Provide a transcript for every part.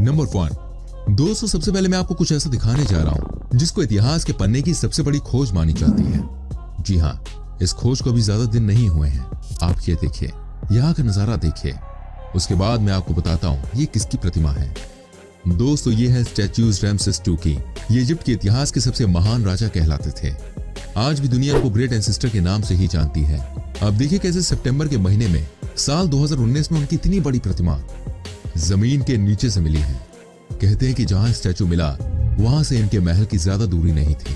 Number 1। दोस्तों, सबसे पहले मैं आपको कुछ ऐसा दिखाने जा रहा हूँ जिसको इतिहास के पन्ने की सबसे बड़ी खोज मानी जाती है। जी हाँ, इस खोज को अभी ज्यादा दिन नहीं हुए हैं। आप ये देखिए, यहाँ का नजारा देखिए। उसके बाद मैं आपको बताता हूँ ये किसकी प्रतिमा है। दोस्तों, ये है स्टैच्यूज रैमसेस II की। ये इजिप्ट के इतिहास के सबसे महान राजा कहलाते थे। आज भी दुनिया को ग्रेट एंसेस्टर के नाम से ही जानती है। अब देखिए कैसे सितंबर के महीने में साल 2019 में उनकी इतनी बड़ी प्रतिमा जमीन के नीचे से मिली है। कहते हैं कि जहां स्टैचू मिला वहां से इनके महल की ज्यादा दूरी नहीं थी,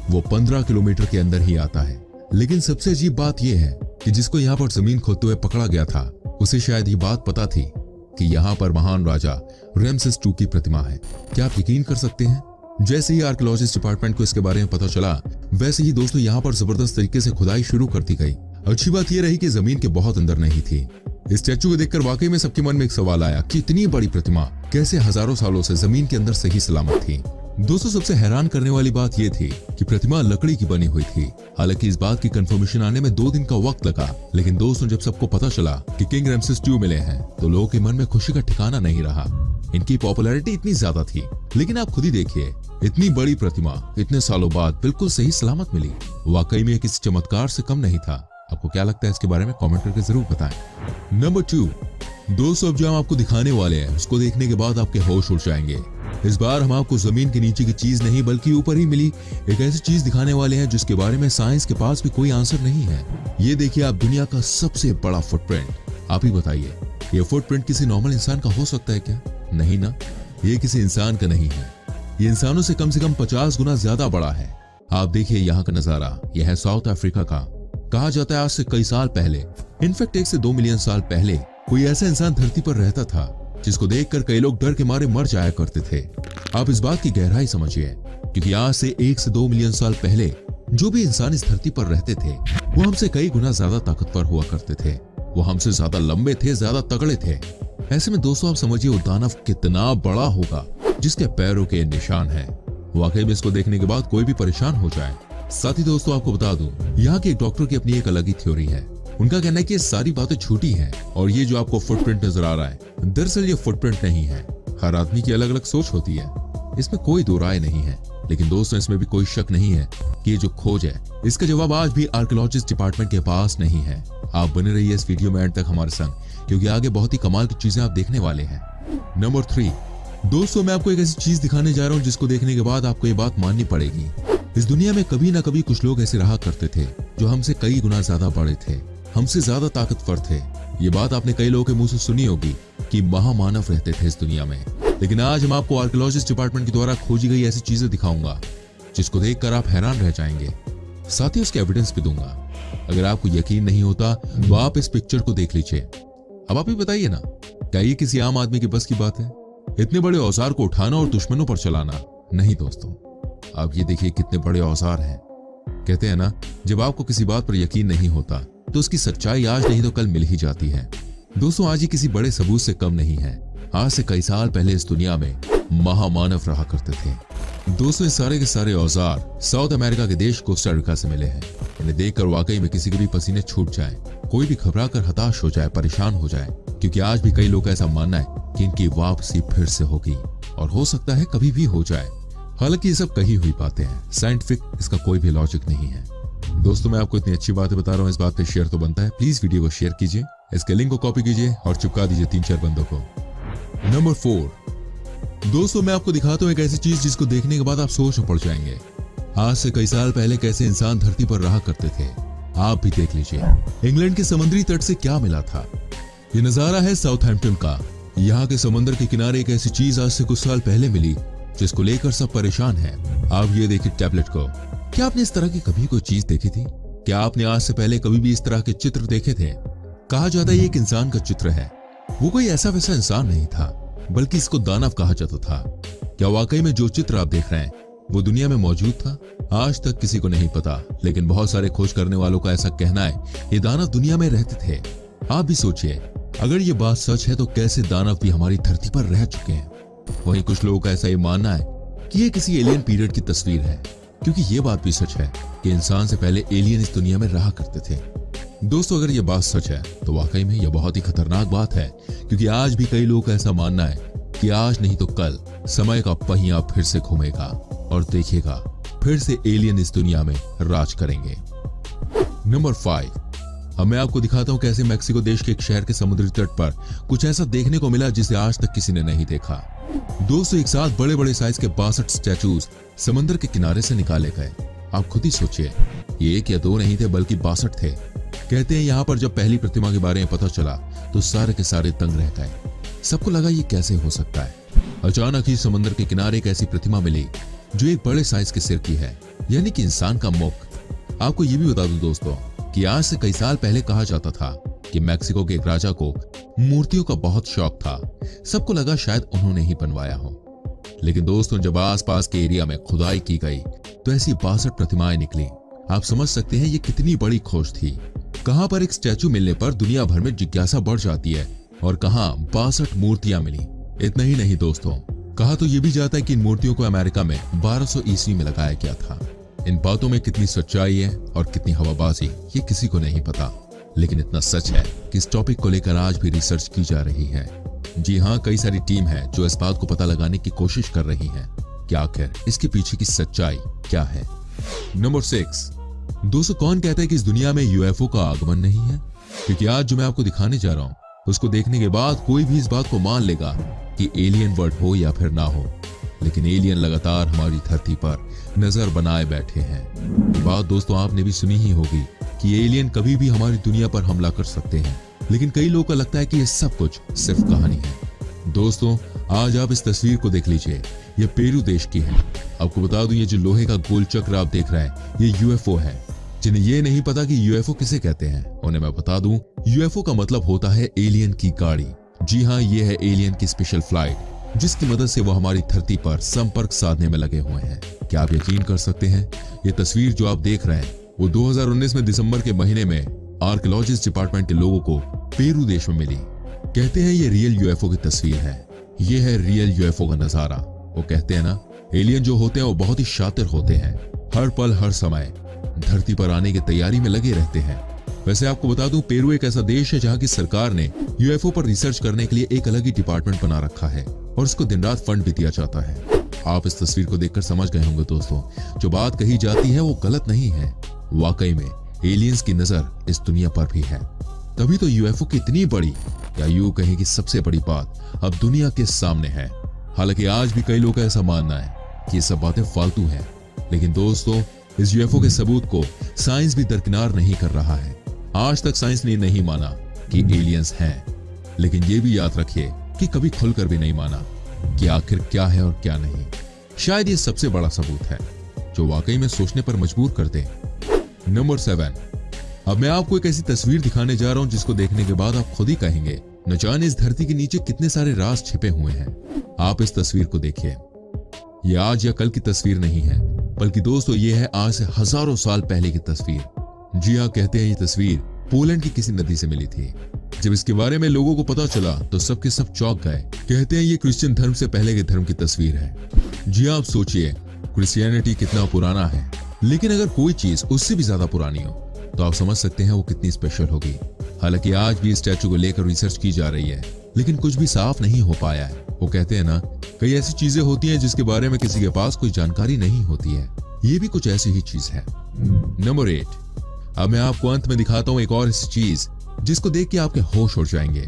वो 15 किलोमीटर के अंदर ही आता है। लेकिन सबसे अजीब बात यह है कि जिसको यहाँ पर जमीन खोदते हुए पकड़ा गया था उसे शायद ये बात पता थी कि यहाँ पर महान राजा रैमसेस II की प्रतिमा है। क्या आप यकीन कर सकते हैं? जैसे ही आर्कियोलॉजिस्ट डिपार्टमेंट को इसके बारे में पता चला, वैसे ही दोस्तों यहाँ पर जबरदस्त तरीके से खुदाई शुरू कर दी गई। अच्छी बात यह रही कि जमीन के बहुत अंदर नहीं थी। इस स्टैचू को देखकर वाकई में सबके मन में एक सवाल आया कि इतनी बड़ी प्रतिमा कैसे हजारों सालों से जमीन के अंदर सही सलामत थी। दोस्तों, सबसे हैरान करने वाली बात यह थी कि प्रतिमा लकड़ी की बनी हुई थी। हालांकि इस बात की कंफर्मेशन आने में 2 दिन का वक्त लगा। लेकिन दोस्तों, जब सबको पता चला कि किंग रैमसेस II मिले हैं तो लोगों के मन में खुशी का ठिकाना नहीं रहा। इनकी पॉपुलैरिटी इतनी ज्यादा थी, लेकिन आप खुद ही देखिए, इतनी बड़ी प्रतिमा इतने सालों बाद बिल्कुल सही सलामत मिली। वाकई में किसी चमत्कार से कम नहीं था। आपको क्या लगता है इसके बारे में कमेंट करके जरूर बताएं। नंबर 2। दोस्तों, अब जो हम आपको दिखाने वाले हैं उसको देखने के बाद आपके होश उड़ जाएंगे। इस बार हम आपको जमीन के नीचे की चीज नहीं बल्कि ऊपर ही मिली एक ऐसी चीज दिखाने वाले हैं जिसके बारे में साइंस के पास भी कोई आंसर नहीं है। ये देखिए आप, दुनिया का सबसे बड़ा फुटप्रिंट। आप ही बताइए, ये फुटप्रिंट किसी नॉर्मल इंसान का हो सकता है क्या? नहीं ना, ये किसी इंसान का नहीं है। ये इंसानों से कम 50 गुना ज्यादा बड़ा है। आप देखिए यहाँ का नजारा। यह है साउथ अफ्रीका का। कहा जाता है आज से कई साल पहले, इनफैक्ट 1 से 2 मिलियन साल पहले, कोई ऐसा इंसान धरती पर रहता था जिसको देखकर कई लोग डर के मारे मर जाया करते थे। आप इस बात की गहराई समझिए, क्योंकि आज से 1 से 2 मिलियन साल पहले जो भी इंसान इस धरती पर रहते थे वो हमसे कई गुना ज्यादा ताकतवर हुआ करते थे। वो हमसे ज्यादा लंबे थे, ज्यादा तगड़े थे। ऐसे में दोस्तों आप समझिए वो दानव कितना बड़ा होगा जिसके पैरों के निशान हैं। वाकई में इसको देखने के बाद कोई भी परेशान हो जाए। साथ ही दोस्तों आपको बता दूं, यहाँ के एक डॉक्टर की अपनी एक अलग ही थ्योरी है। उनका कहना है कि ये सारी बातें झूठी हैं और ये जो आपको फुटप्रिंट नजर आ रहा है दरअसल ये फुटप्रिंट नहीं है। हर आदमी की अलग अलग सोच होती है, इसमें कोई दो राय नहीं है। लेकिन दोस्तों इसमें भी कोई शक नहीं है कि ये जो खोज है इसका जवाब आज भी आर्कियोलॉजिस्ट डिपार्टमेंट के पास नहीं है। आप बने रहिए इस वीडियो में एंड तक हमारे संग, क्योंकि आगे बहुत ही कमाल की चीजें आप देखने वाले हैं। नंबर 3। दोस्तों, मैं आपको एक ऐसी चीज दिखाने जा रहा हूँ जिसको देखने के बाद आपको ये बात माननी पड़ेगी। इस दुनिया में कभी ना कभी कुछ लोग ऐसे रहा करते थे जो हमसे कई गुना ज्यादा बड़े थे, हमसे ज्यादा ताकतवर थे। ये बात आपने कई लोगों के मुंह से सुनी होगी कि महामानव रहते थे इस दुनिया में। लेकिन आज हम आपको आर्कियोलॉजिस्ट डिपार्टमेंट के द्वारा खोजी गई ऐसी चीजें दिखाऊंगा जिसको देखकर आप हैरान रह जाएंगे। साथ ही उसके एविडेंस भी दूंगा। अगर आपको यकीन नहीं होता तो आप इस पिक्चर को देख लीजिए। अब आप ही बताइए ना, क्या ये किसी आम आदमी की बस की बात है? इतने बड़े औजार को उठाना और दुश्मनों पर चलाना? नहीं दोस्तों, आप ये देखिए कितने बड़े औजार हैं। कहते हैं ना, जब आपको किसी बात पर यकीन नहीं होता तो उसकी सच्चाई आज नहीं तो कल मिल ही जाती है। दोस्तों, आज ही किसी बड़े सबूत से कम नहीं है। आज से कई साल पहले इस दुनिया में महामानव रहा करते थे। दोस्तों, इस सारे के सारे औजार साउथ अमेरिका के देश कोस्टा रिका से मिले हैं। इन्हें देखकर वाकई में किसी के भी पसीने छूट जाए, कोई भी घबरा कर हताश हो जाए, परेशान हो जाए, क्योंकि आज भी कई लोग ऐसा मानना है कि इनकी वापसी फिर से होगी और हो सकता है कभी भी हो जाए। हालांकि ये सब कही हुई बातें हैं, साइंटिफिक इसका कोई भी लॉजिक नहीं है। दोस्तों, मैं आपको इतनी अच्छी बातें बता रहा हूँ, इस बात पे शेयर तो बनता है। प्लीज वीडियो को शेयर कीजिए, इसके लिंक को कॉपी कीजिए और चिपका दीजिए 3-4 बंदों को। नंबर 4। दोस्तों, मैं आपको दिखाता हूँ एक ऐसी चीज जिसको देखने के बाद आप सोच में पड़ जाएंगे। आज से कई साल पहले कैसे इंसान धरती पर रहा करते थे, आप भी देख लीजिए। इंग्लैंड के समुद्री तट से क्या मिला था। ये नजारा है साउथहैम्पटन का। यहाँ के समंदर के किनारे एक ऐसी चीज आज से कुछ साल पहले मिली जिसको लेकर सब परेशान हैं। आप ये देखिए टैबलेट को। क्या आपने इस तरह की कभी कोई चीज देखी थी? क्या आपने आज से पहले कभी भी इस तरह के चित्र देखे थे? कहा जाता है ये एक इंसान का चित्र है। वो कोई ऐसा वैसा इंसान नहीं था, बल्कि इसको दानव कहा जाता था। क्या वाकई में जो चित्र आप देख रहे हैं वो दुनिया में मौजूद था? आज तक किसी को नहीं पता, लेकिन बहुत सारे खोज करने वालों का ऐसा कहना है ये दानव दुनिया में रहते थे। आप भी सोचिए, अगर ये बात सच है तो कैसे दानव भी हमारी धरती पर रह चुके हैं। वहीं कुछ लोगों का ऐसा ये मानना है कि ये किसी एलियन पीरियड की तस्वीर है, क्योंकि ये बात भी सच है कि इंसान से पहले एलियन इस दुनिया में रहा करते थे। दोस्तों, अगर ये बात सच है तो वाकई में यह बहुत ही खतरनाक बात है, क्योंकि आज भी कई लोगों का ऐसा मानना है कि आज नहीं तो कल समय का पहिया फिर से घूमेगा और देखिएगा फिर से एलियन इस दुनिया में राज करेंगे। नंबर 5, अब मैं आपको दिखाता हूं कैसे मैक्सिको देश के एक शहर के समुद्री तट पर कुछ ऐसा देखने को मिला जिसे आज तक किसी ने नहीं देखा। दोस्तों, एक साथ बड़े बड़े साइज के 62 स्टैचूज समंदर के किनारे से निकाले गए। आप खुद ही सोचिए, ये 1 या 2 नहीं थे बल्कि 62 थे। कहते हैं यहाँ पर जब पहली प्रतिमा के बारे में पता चला तो सारे के सारे दंग रह गए। सबको लगा ये कैसे हो सकता है। अचानक ही समंदर के किनारे एक ऐसी प्रतिमा मिली जो एक बड़े साइज के सिर की है, यानी कि इंसान का मुख। आपको ये भी बता दूं दोस्तों कि आज से कई साल पहले कहा जाता था कि मैक्सिको के एक राजा को मूर्तियों का बहुत शौक था। सबको लगा शायद उन्होंने ही बनवाया हो। लेकिन दोस्तों, जब आसपास के एरिया में खुदाई की गई तो ऐसी 62 प्रतिमाएं निकली। आप समझ सकते हैं ये कितनी बड़ी खोज थी। कहां पर एक स्टैचू मिलने पर दुनिया भर में जिज्ञासा बढ़ जाती है और कहां 62 मूर्तियां मिली। इतना ही नहीं दोस्तों, कहा तो ये भी जाता है कि इन मूर्तियों को अमेरिका में 1200 ईस्वी में लगाया गया था। इन बातों में कितनी सच्चाई है और कितनी हवाबाजी ये किसी को नहीं पता, लेकिन इतना सच है कि इस टॉपिक को लेकर आज भी रिसर्च की जा रही है। जी हाँ, कई सारी टीम है जो इस बात को पता लगाने की कोशिश कर रही है कि आखिर इसके पीछे की सच्चाई क्या है। नंबर 6, दोस्तों, कौन कहता है कि इस दुनिया में यूएफओ का आगमन नहीं है? क्योंकि आज जो मैं आपको दिखाने जा रहा हूँ उसको देखने के बाद कोई भी इस बात को मान लेगा कि एलियन वर्ड हो या फिर ना हो, लेकिन एलियन लगातार हमारी धरती पर नजर बनाए बैठे हैं। बात दोस्तों आपने भी सुनी ही होगी कि एलियन कभी भी हमारी दुनिया पर हमला कर सकते हैं, लेकिन कई लोगों को लगता है कि ये सब कुछ सिर्फ कहानी है। दोस्तों, आज आप इस तस्वीर को देख लीजिए, ये पेरू देश की है। आपको बता दूं, ये जो लोहे का गोल चक्र आप देख रहे हैं ये यूएफओ है। जिन्हें ये नहीं पता कि यूएफओ किसे कहते हैं, उन्हें मैं बता दूं, यूएफओ का मतलब होता है एलियन की गाड़ी। जी हाँ, ये है एलियन की स्पेशल फ्लाइट जिसकी मदद से वो हमारी धरती पर संपर्क साधने में लगे हुए हैं। क्या आप यकीन कर सकते हैं, ये तस्वीर जो आप देख रहे हैं वो 2019 में दिसंबर के महीने में आर्कियोलॉजिस्ट डिपार्टमेंट के लोगों को पेरू देश में मिली। कहते हैं ये रियल यूएफओ की तस्वीर है। ये है रियल यूएफओ का नजारा। वो कहते हैं ना, एलियन जो होते हैं वो बहुत ही शातिर होते हैं। हर पल हर समय धरती पर आने की तैयारी में लगे रहते हैं। वैसे आपको बता दूं, पेरू एक ऐसा देश है जहां की सरकार ने यूएफओ पर रिसर्च करने के लिए एक अलग ही डिपार्टमेंट बना रखा है और उसको दिन रात फंड भी दिया जाता है। आप इस तस्वीर को देखकर समझ गए होंगे दोस्तों, जो बात कही जाती है वो गलत नहीं है। वाकई में एलियंस की नजर इस दुनिया पर भी है। तभी तो यूएफओ की इतनी बड़ी, या यूं कहें कि सबसे बड़ी बात अब दुनिया के सामने है। हालांकि आज भी कई लोगों का ऐसा मानना है कि ये सब बातें फालतू हैं, लेकिन दोस्तों इस यूएफओ के सबूत को साइंस भी दरकिनार नहीं कर रहा है। आज तक साइंस ने नहीं माना कि एलियंस हैं, लेकिन ये भी याद रखिए कि कभी खुलकर भी नहीं माना कि आखिर क्या है और क्या नहीं। शायद ये सबसे बड़ा सबूत है जो वाकई में सोचने पर मजबूर कर दे। नंबर 7, अब मैं आपको एक ऐसी तस्वीर दिखाने जा रहा हूं जिसको देखने के बाद आप खुद ही कहेंगे, न जाने इस धरती के नीचे कितने सारे राज छिपे हुए हैं। आप इस तस्वीर को देखिए। ये आज या कल की तस्वीर नहीं है, बल्कि दोस्तों ये है आज से हजारों साल पहले की तस्वीर। जी हाँ, कहते हैं ये तस्वीर पोलैंड की किसी नदी से मिली थी। जब इसके बारे में लोगों को पता चला तो सबके सब चौंक गए। कहते हैं ये क्रिश्चियन धर्म से पहले के धर्म की तस्वीर है। जी आप सोचिए, क्रिश्चियनिटी कितना पुराना है, लेकिन अगर कोई चीज उससे भी ज्यादा पुरानी हो तो आप समझ सकते हैं वो कितनी स्पेशल होगी। हालांकि आज भी इस स्टैचू को लेकर रिसर्च की जा रही है, लेकिन कुछ भी साफ नहीं हो पाया है। वो कहते हैं ना, कई ऐसी चीजें होती हैं जिसके बारे में किसी के पास कोई जानकारी नहीं होती है। ये भी कुछ ऐसी ही चीज है। नंबर 8, अब मैं आपको अंत में दिखाता हूँ एक और ऐसी चीज जिसको देख के आपके होश उड़ जाएंगे।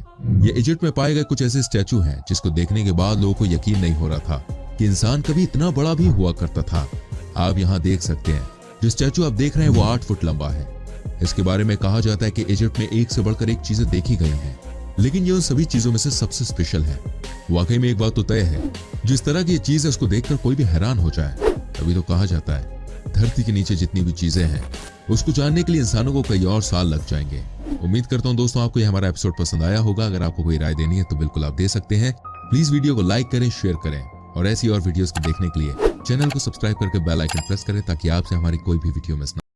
ये इजिप्ट में पाए गए कुछ ऐसे स्टैचू हैं जिसको देखने के बाद लोगों को यकीन नहीं हो रहा था कि इंसान कभी इतना बड़ा भी हुआ करता था। आप यहाँ देख सकते हैं, जो स्टैचू आप देख रहे हैं वो 8 फुट लंबा है। इसके बारे में कहा जाता है कि इजिप्ट में एक से बढ़कर एक चीजें देखी गई हैं, लेकिन ये उन सभी चीजों में से सबसे स्पेशल है। वाकई में एक बात तो तय है, जिस तरह की ये चीज है उसको देखकर कोई भी हैरान हो जाए। तभी तो कहा जाता है धरती के नीचे जितनी भी चीजें हैं उसको जानने के लिए इंसानों को कई और साल लग जाएंगे। उम्मीद करता हूं दोस्तों आपको ये हमारा एपिसोड पसंद आया होगा। अगर आपको कोई राय देनी है तो बिल्कुल आप दे सकते हैं। प्लीज वीडियो को लाइक करें, शेयर करें और ऐसी और वीडियोस को देखने के लिए चैनल को सब्सक्राइब करके बेल आइकन प्रेस करें ताकि आपसे हमारी कोई भी वीडियो मिस ना